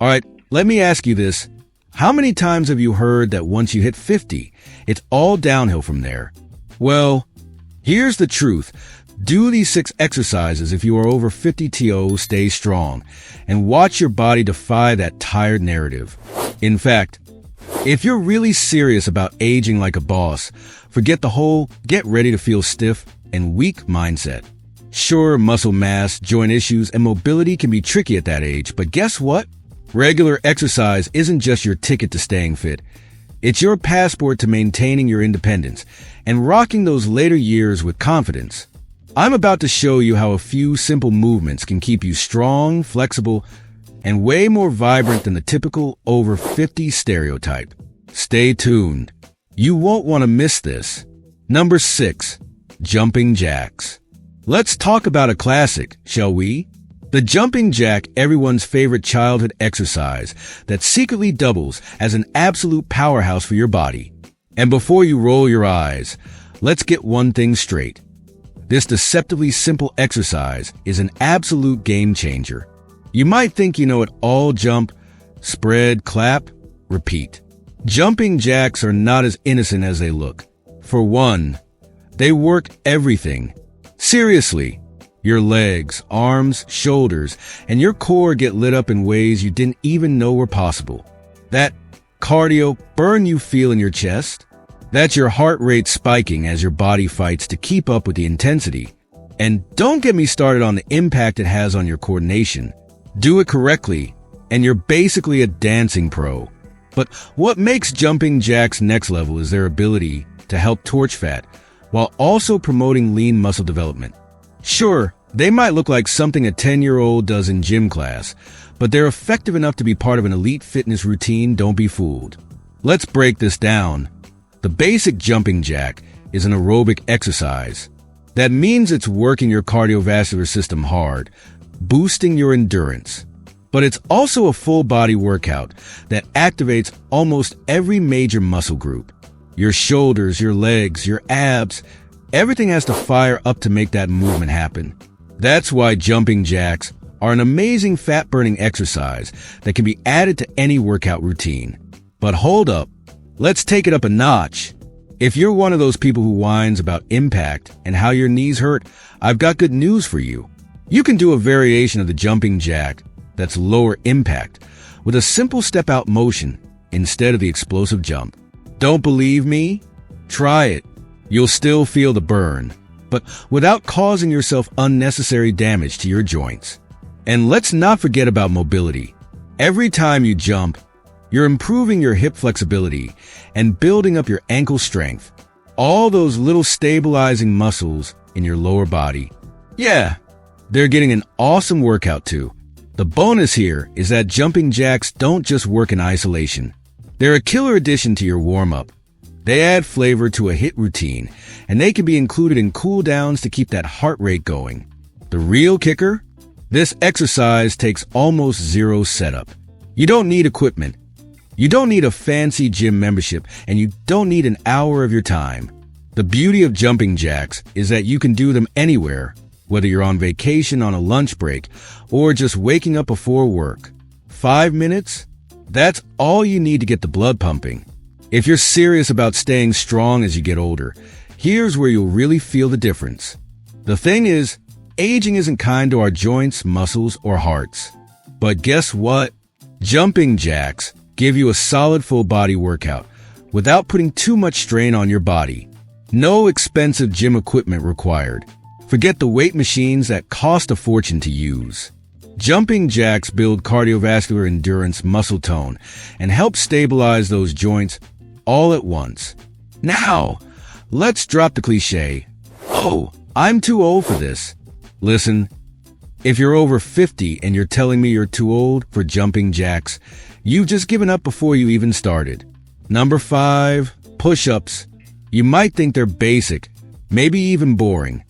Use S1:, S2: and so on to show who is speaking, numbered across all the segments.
S1: All right, let me ask you this. How many times have you heard that once you hit 50, it's all downhill from there? Well, here's the truth. Do these 6 exercises if you are over 50 TO, stay strong, and watch your body defy that tired narrative. In fact, if you're really serious about aging like a boss, forget the whole get ready to feel stiff and weak mindset. Sure, muscle mass, joint issues, and mobility can be tricky at that age, but guess what? Regular exercise isn't just your ticket to staying fit. It's your passport to maintaining your independence and rocking those later years with confidence. I'm about to show you how a few simple movements can keep you strong, flexible, and way more vibrant than the typical over 50 stereotype. Stay tuned. You won't want to miss this. Number 6, jumping jacks. Let's talk about a classic, shall we? The jumping jack, everyone's favorite childhood exercise that secretly doubles as an absolute powerhouse for your body. And before you roll your eyes, let's get one thing straight. This deceptively simple exercise is an absolute game changer. You might think you know it all: jump, spread, clap, repeat. Jumping jacks are not as innocent as they look. For one, they work everything. Seriously, your legs, arms, shoulders, and your core get lit up in ways you didn't even know were possible. That cardio burn you feel in your chest, that's your heart rate spiking as your body fights to keep up with the intensity. And don't get me started on the impact it has on your coordination. Do it correctly, and you're basically a dancing pro. But what makes jumping jacks next level is their ability to help torch fat while also promoting lean muscle development. Sure, they might look like something a 10-year-old does in gym class, but they're effective enough to be part of an elite fitness routine. Don't be fooled. Let's break this down. The basic jumping jack is an aerobic exercise. That means it's working your cardiovascular system hard, boosting your endurance. But it's also a full-body workout that activates almost every major muscle group. Your shoulders, your legs, your abs, everything has to fire up to make that movement happen. That's why jumping jacks are an amazing fat-burning exercise that can be added to any workout routine. But hold up. Let's take it up a notch. If you're one of those people who whines about impact and how your knees hurt, I've got good news for you. You can do a variation of the jumping jack that's lower impact with a simple step-out motion instead of the explosive jump. Don't believe me? Try it. You'll still feel the burn, but without causing yourself unnecessary damage to your joints. And let's not forget about mobility. Every time you jump, you're improving your hip flexibility and building up your ankle strength. All those little stabilizing muscles in your lower body. Yeah, they're getting an awesome workout too. The bonus here is that jumping jacks don't just work in isolation. They're a killer addition to your warm-up. They add flavor to a HIIT routine, and they can be included in cool downs to keep that heart rate going. The real kicker? This exercise takes almost zero setup. You don't need equipment. You don't need a fancy gym membership, and you don't need an hour of your time. The beauty of jumping jacks is that you can do them anywhere, whether you're on vacation on a lunch break or just waking up before work. 5 minutes? That's all you need to get the blood pumping. If you're serious about staying strong as you get older, here's where you'll really feel the difference. The thing is, aging isn't kind to our joints, muscles, or hearts. But guess what? Jumping jacks give you a solid full body workout without putting too much strain on your body. No expensive gym equipment required. Forget the weight machines that cost a fortune to use. Jumping jacks build cardiovascular endurance, muscle tone, and help stabilize those joints all at once. Now, let's drop the cliche, "Oh, I'm too old for this." Listen, if you're over 50 and you're telling me you're too old for jumping jacks, you've just given up before you even started. Number 5, push-ups. You might think they're basic, maybe even boring.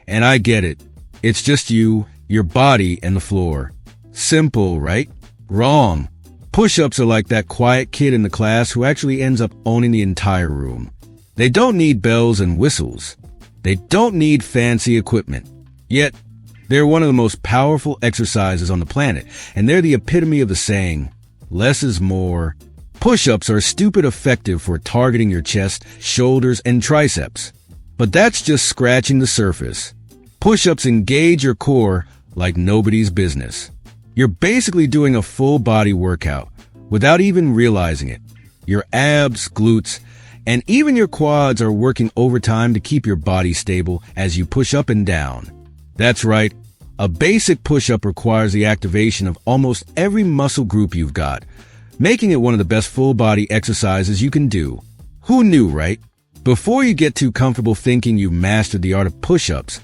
S1: And I get it. It's just you, your body, and the floor. Simple, right? Wrong. Push-ups are like that quiet kid in the class who actually ends up owning the entire room. They don't need bells and whistles. They don't need fancy equipment. Yet, they're one of the most powerful exercises on the planet, and they're the epitome of the saying, less is more. Push-ups are stupid effective for targeting your chest, shoulders, and triceps. But that's just scratching the surface. Push-ups engage your core like nobody's business. You're basically doing a full-body workout without even realizing it. Your abs, glutes, and even your quads are working overtime to keep your body stable as you push up and down. That's right. A basic push-up requires the activation of almost every muscle group you've got, making it one of the best full-body exercises you can do. Who knew, right? Before you get too comfortable thinking you've mastered the art of push-ups,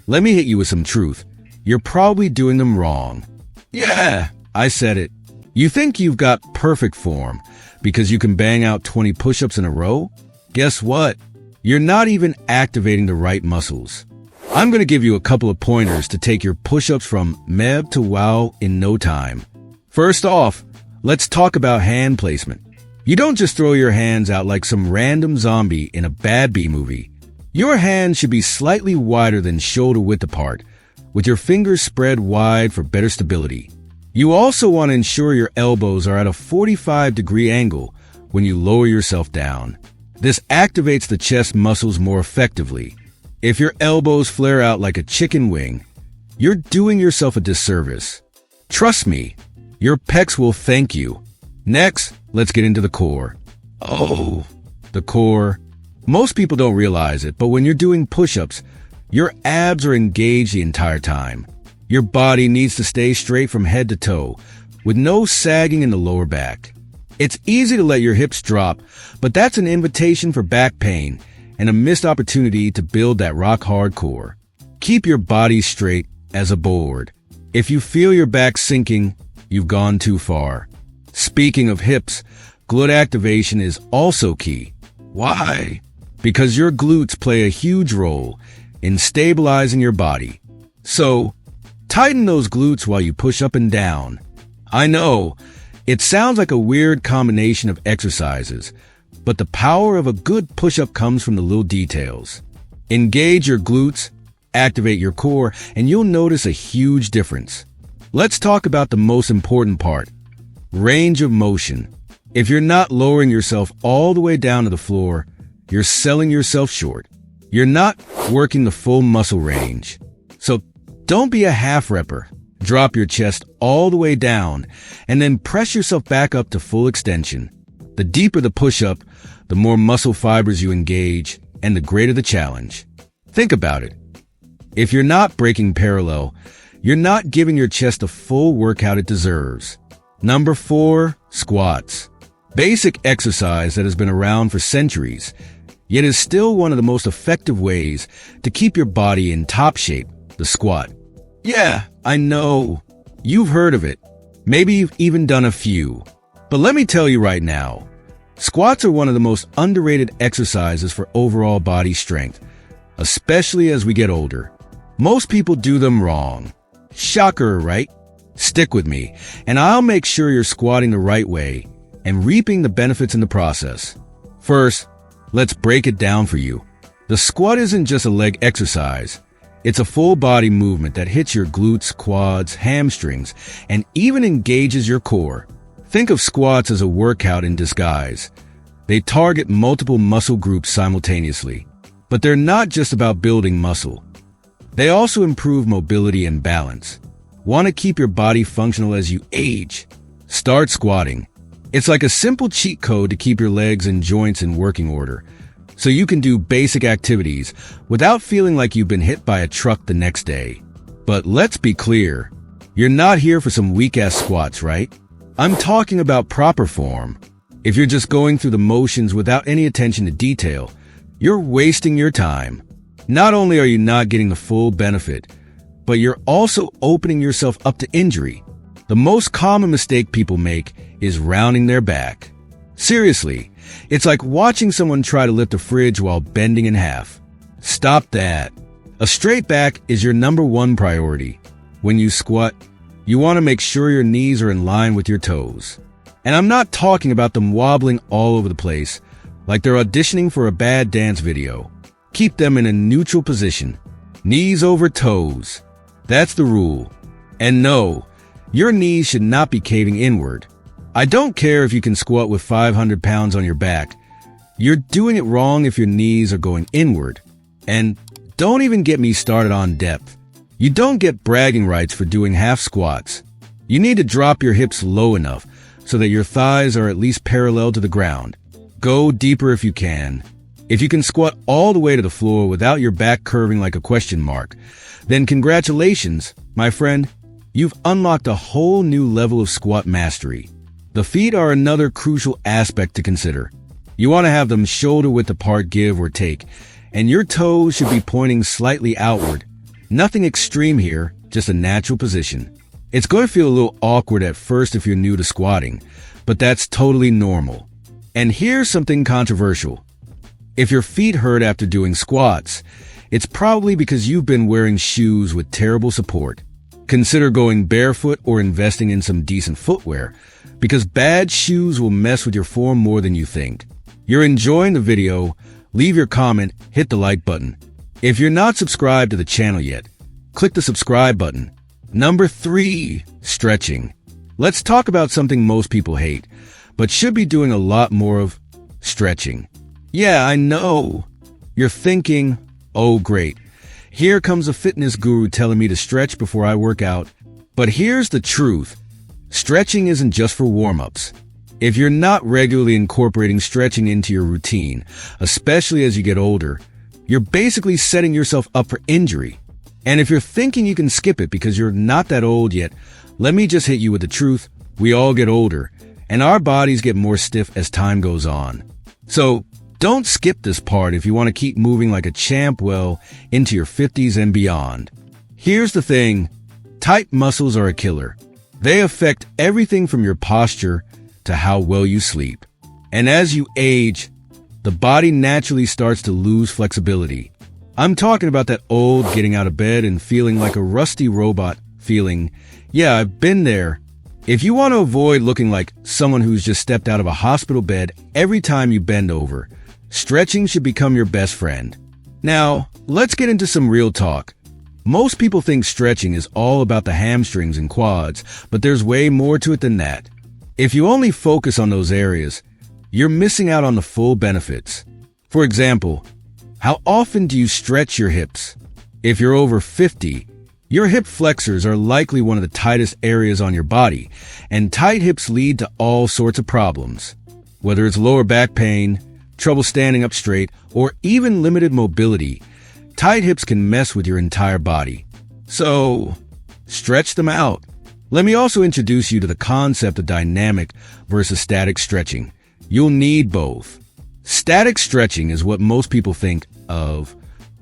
S1: let me hit you with some truth. You're probably doing them wrong. Yeah, I said it. You think you've got perfect form because you can bang out 20 push-ups in a row? Guess what? You're not even activating the right muscles. I'm going to give you a couple of pointers to take your push-ups from meb to wow in no time. First off, let's talk about hand placement. You don't just throw your hands out like some random zombie in a bad B movie. Your hands should be slightly wider than shoulder width apart, with your fingers spread wide for better stability. You also want to ensure your elbows are at a 45-degree angle when you lower yourself down. This activates the chest muscles more effectively. If your elbows flare out like a chicken wing, you're doing yourself a disservice. Trust me, your pecs will thank you. Next, let's get into the core. Oh, the core. Most people don't realize it, but when you're doing push-ups, your abs are engaged the entire time. Your body needs to stay straight from head to toe, with no sagging in the lower back. It's easy to let your hips drop, but that's an invitation for back pain and a missed opportunity to build that rock-hard core. Keep your body straight as a board. If you feel your back sinking, you've gone too far. Speaking of hips, glute activation is also key. Why? Because your glutes play a huge role in stabilizing your body. So, tighten those glutes while you push up and down. I know, it sounds like a weird combination of exercises, but the power of a good push-up comes from the little details. Engage your glutes, activate your core, and you'll notice a huge difference. Let's talk about the most important part, range of motion. If you're not lowering yourself all the way down to the floor, you're selling yourself short. You're not working the full muscle range. So don't be a half-repper. Drop your chest all the way down and then press yourself back up to full extension. The deeper the push-up, the more muscle fibers you engage and the greater the challenge. Think about it. If you're not breaking parallel, you're not giving your chest the full workout it deserves. Number 4, squats. Basic exercise that has been around for centuries, yet is still one of the most effective ways to keep your body in top shape, the squat. Yeah, I know. You've heard of it. Maybe you've even done a few. But let me tell you right now, squats are one of the most underrated exercises for overall body strength, especially as we get older. Most people do them wrong. Shocker, right? Stick with me, and I'll make sure you're squatting the right way and reaping the benefits in the process. First, let's break it down for you. The squat isn't just a leg exercise. It's a full body movement that hits your glutes, quads, hamstrings, and even engages your core. Think of squats as a workout in disguise. They target multiple muscle groups simultaneously. But they're not just about building muscle. They also improve mobility and balance. Want to keep your body functional as you age? Start squatting. It's like a simple cheat code to keep your legs and joints in working order, so you can do basic activities without feeling like you've been hit by a truck the next day. But let's be clear, you're not here for some weak-ass squats, right? I'm talking about proper form. If you're just going through the motions without any attention to detail, you're wasting your time. Not only are you not getting the full benefit, but you're also opening yourself up to injury. The most common mistake people make is rounding their back. Seriously, it's like watching someone try to lift a fridge while bending in half. Stop that. A straight back is your number one priority. When you squat, you want to make sure your knees are in line with your toes. And I'm not talking about them wobbling all over the place, like they're auditioning for a bad dance video. Keep them in a neutral position. Knees over toes. That's the rule. And no, your knees should not be caving inward. I don't care if you can squat with 500 pounds on your back. You're doing it wrong if your knees are going inward. And don't even get me started on depth. You don't get bragging rights for doing half squats. You need to drop your hips low enough so that your thighs are at least parallel to the ground. Go deeper if you can. If you can squat all the way to the floor without your back curving like a question mark, then congratulations, my friend. You've unlocked a whole new level of squat mastery. The feet are another crucial aspect to consider. You want to have them shoulder-width apart, give or take, and your toes should be pointing slightly outward. Nothing extreme here, just a natural position. It's going to feel a little awkward at first if you're new to squatting, but that's totally normal. And here's something controversial. If your feet hurt after doing squats, it's probably because you've been wearing shoes with terrible support. Consider going barefoot or investing in some decent footwear, because bad shoes will mess with your form more than you think. You're enjoying the video, leave your comment, hit the like button. If you're not subscribed to the channel yet, click the subscribe button. Number 3, stretching. Let's talk about something most people hate, but should be doing a lot more of: stretching. Yeah, I know. You're thinking, oh great, here comes a fitness guru telling me to stretch before I work out. But here's the truth. Stretching isn't just for warm-ups. If you're not regularly incorporating stretching into your routine, especially as you get older, you're basically setting yourself up for injury. And if you're thinking you can skip it because you're not that old yet, let me just hit you with the truth. We all get older, and our bodies get more stiff as time goes on. So don't skip this part if you want to keep moving like a champ well into your 50s and beyond. Here's the thing. Tight muscles are a killer. They affect everything from your posture to how well you sleep. And as you age, the body naturally starts to lose flexibility. I'm talking about that old getting out of bed and feeling like a rusty robot feeling. Yeah, I've been there. If you want to avoid looking like someone who's just stepped out of a hospital bed every time you bend over, stretching should become your best friend. Now, let's get into some real talk. Most people think stretching is all about the hamstrings and quads, but there's way more to it than that. If you only focus on those areas, you're missing out on the full benefits. For example, how often do you stretch your hips? If you're over 50, your hip flexors are likely one of the tightest areas on your body, and tight hips lead to all sorts of problems. Whether it's lower back pain, trouble standing up straight, or even limited mobility, tight hips can mess with your entire body. So, stretch them out. Let me also introduce you to the concept of dynamic versus static stretching. You'll need both. Static stretching is what most people think of: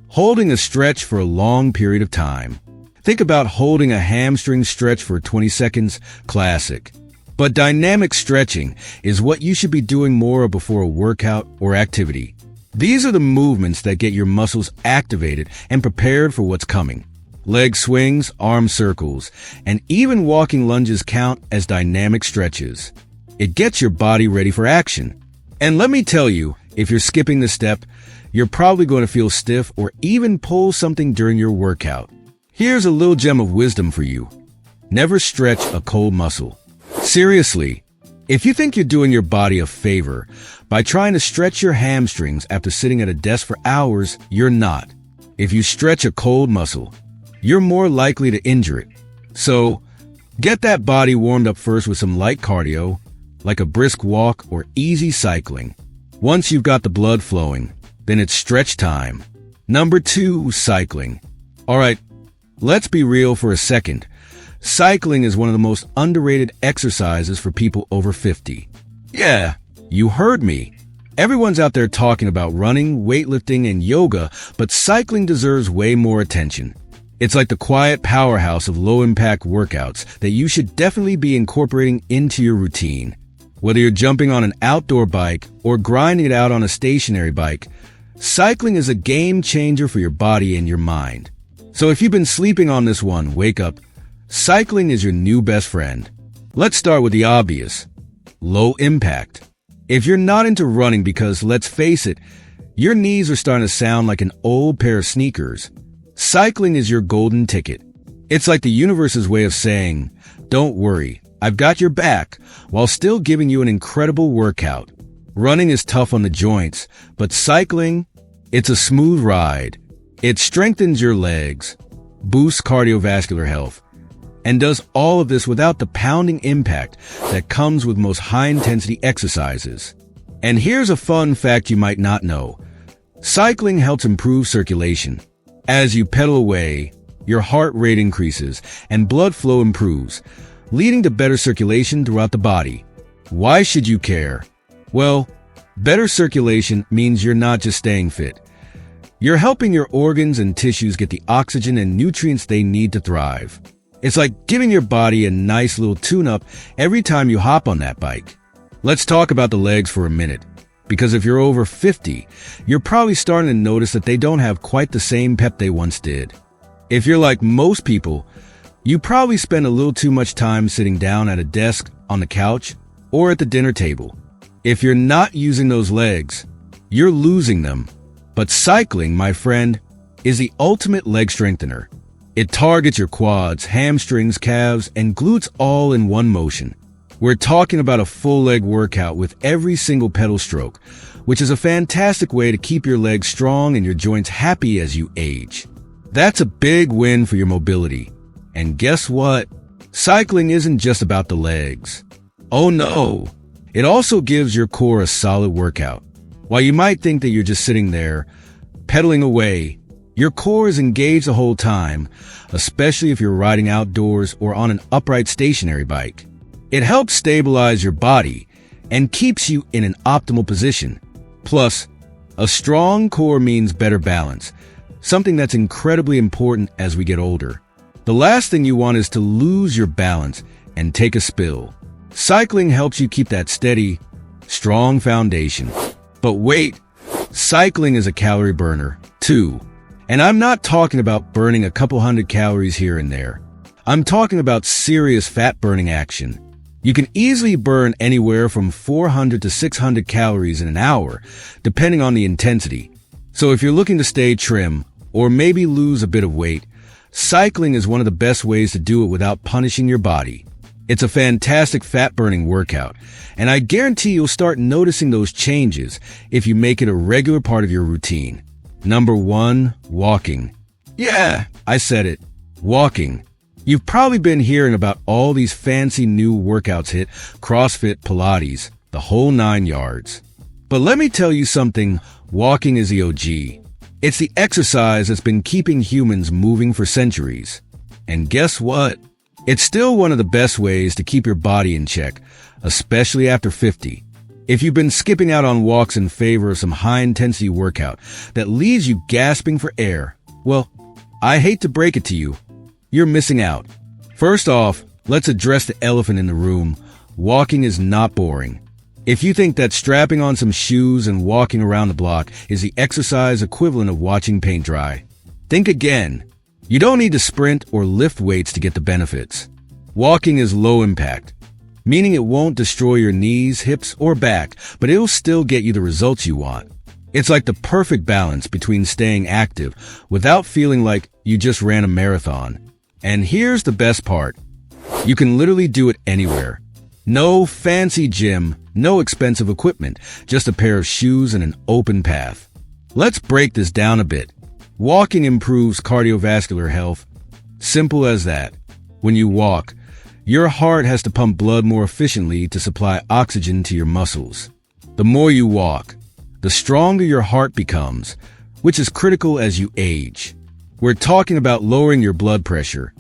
S1: holding a stretch for a long period of time. Think about holding a hamstring stretch for 20 seconds, classic. But dynamic stretching is what you should be doing more of before a workout or activity. These are the movements that get your muscles activated and prepared for what's coming. Leg swings, arm circles, and even walking lunges count as dynamic stretches. It gets your body ready for action. And let me tell you, if you're skipping this step, you're probably going to feel stiff or even pull something during your workout. Here's a little gem of wisdom for you. Never stretch a cold muscle. Seriously, if you think you're doing your body a favor by trying to stretch your hamstrings after sitting at a desk for hours, you're not. If you stretch a cold muscle, you're more likely to injure it. So, get that body warmed up first with some light cardio, like a brisk walk or easy cycling. Once you've got the blood flowing, then it's stretch time. Number 2, cycling. Alright, let's be real for a second. Cycling is one of the most underrated exercises for people over 50. Yeah, you heard me. Everyone's out there talking about running, weightlifting, and yoga, but cycling deserves way more attention. It's like the quiet powerhouse of low-impact workouts that you should definitely be incorporating into your routine. Whether you're jumping on an outdoor bike or grinding it out on a stationary bike, cycling is a game changer for your body and your mind. So if you've been sleeping on this one, wake up. Cycling is your new best friend. Let's start with the obvious: low impact. If you're not into running because, let's face it, your knees are starting to sound like an old pair of sneakers, cycling is your golden ticket. It's like the universe's way of saying, don't worry, I've got your back while still giving you an incredible workout. Running is tough on the joints, but cycling, it's a smooth ride. It strengthens your legs, boosts cardiovascular health, and does all of this without the pounding impact that comes with most high-intensity exercises. And here's a fun fact you might not know. Cycling helps improve circulation. As you pedal away, your heart rate increases and blood flow improves, leading to better circulation throughout the body. Why should you care? Well, better circulation means you're not just staying fit. You're helping your organs and tissues get the oxygen and nutrients they need to thrive. It's like giving your body a nice little tune-up every time you hop on that bike. Let's talk about the legs for a minute, because if you're over 50, you're probably starting to notice that they don't have quite the same pep they once did. If you're like most people, you probably spend a little too much time sitting down at a desk, on the couch, or at the dinner table. If you're not using those legs, you're losing them. But cycling, my friend, is the ultimate leg strengthener. It targets your quads, hamstrings, calves, and glutes all in one motion. We're talking about a full leg workout with every single pedal stroke, which is a fantastic way to keep your legs strong and your joints happy as you age. That's a big win for your mobility. And guess what? Cycling isn't just about the legs. Oh no! It also gives your core a solid workout. While you might think that you're just sitting there, pedaling away, your core is engaged the whole time, especially if you're riding outdoors or on an upright stationary bike. It helps stabilize your body and keeps you in an optimal position. Plus, a strong core means better balance, something that's incredibly important as we get older. The last thing you want is to lose your balance and take a spill. Cycling helps you keep that steady, strong foundation. But wait, cycling is a calorie burner, too. And I'm not talking about burning a couple hundred calories here and there. I'm talking about serious fat-burning action. You can easily burn anywhere from 400 to 600 calories in an hour, depending on the intensity. So if you're looking to stay trim, or maybe lose a bit of weight, cycling is one of the best ways to do it without punishing your body. It's a fantastic fat-burning workout, and I guarantee you'll start noticing those changes if you make it a regular part of your routine. Number 1, walking. Yeah, I said it. Walking. You've probably been hearing about all these fancy new workouts hit CrossFit, Pilates, the whole 9 yards. But let me tell you something, walking is the OG. It's the exercise that's been keeping humans moving for centuries. And guess what? It's still one of the best ways to keep your body in check, especially after 50. If you've been skipping out on walks in favor of some high-intensity workout that leaves you gasping for air, well, I hate to break it to you, you're missing out. First off, let's address the elephant in the room. Walking is not boring. If you think that strapping on some shoes and walking around the block is the exercise equivalent of watching paint dry, think again. You don't need to sprint or lift weights to get the benefits. Walking is low impact, meaning it won't destroy your knees, hips, or back, but it'll still get you the results you want. It's like the perfect balance between staying active without feeling like you just ran a marathon. And here's the best part. You can literally do it anywhere. No fancy gym, no expensive equipment, just a pair of shoes and an open path. Let's break this down a bit. Walking improves cardiovascular health. Simple as that. When you walk, your heart has to pump blood more efficiently to supply oxygen to your muscles. The more you walk, the stronger your heart becomes, which is critical as you age. We're talking about lowering your blood pressure,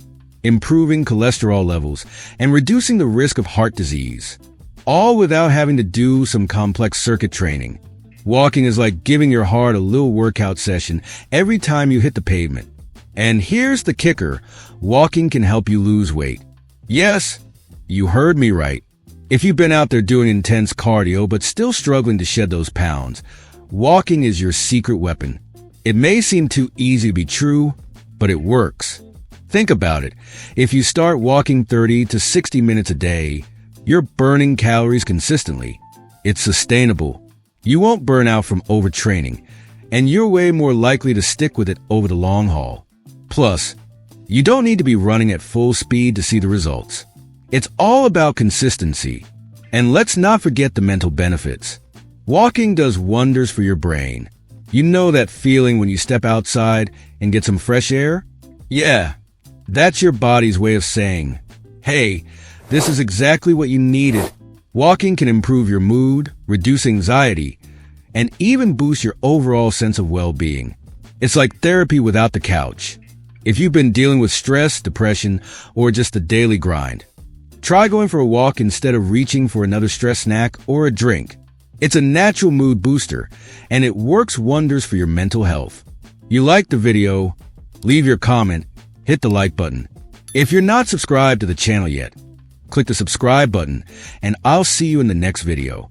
S1: improving cholesterol levels, and reducing the risk of heart disease, all without having to do some complex circuit training. Walking is like giving your heart a little workout session every time you hit the pavement. And here's the kicker, walking can help you lose weight. Yes, you heard me right. If you've been out there doing intense cardio but still struggling to shed those pounds, walking is your secret weapon. It may seem too easy to be true, but it works. Think about it. If you start walking 30 to 60 minutes a day, you're burning calories consistently. It's sustainable. You won't burn out from overtraining, and you're way more likely to stick with it over the long haul. Plus, you don't need to be running at full speed to see the results. It's all about consistency. And let's not forget the mental benefits. Walking does wonders for your brain. You know that feeling when you step outside and get some fresh air? Yeah, that's your body's way of saying, hey, this is exactly what you needed. Walking can improve your mood, reduce anxiety, and even boost your overall sense of well-being. It's like therapy without the couch. If you've been dealing with stress, depression, or just the daily grind, try going for a walk instead of reaching for another stress snack or a drink. It's a natural mood booster, and it works wonders for your mental health. You liked the video? Leave your comment, hit the like button. If you're not subscribed to the channel yet, click the subscribe button, and I'll see you in the next video.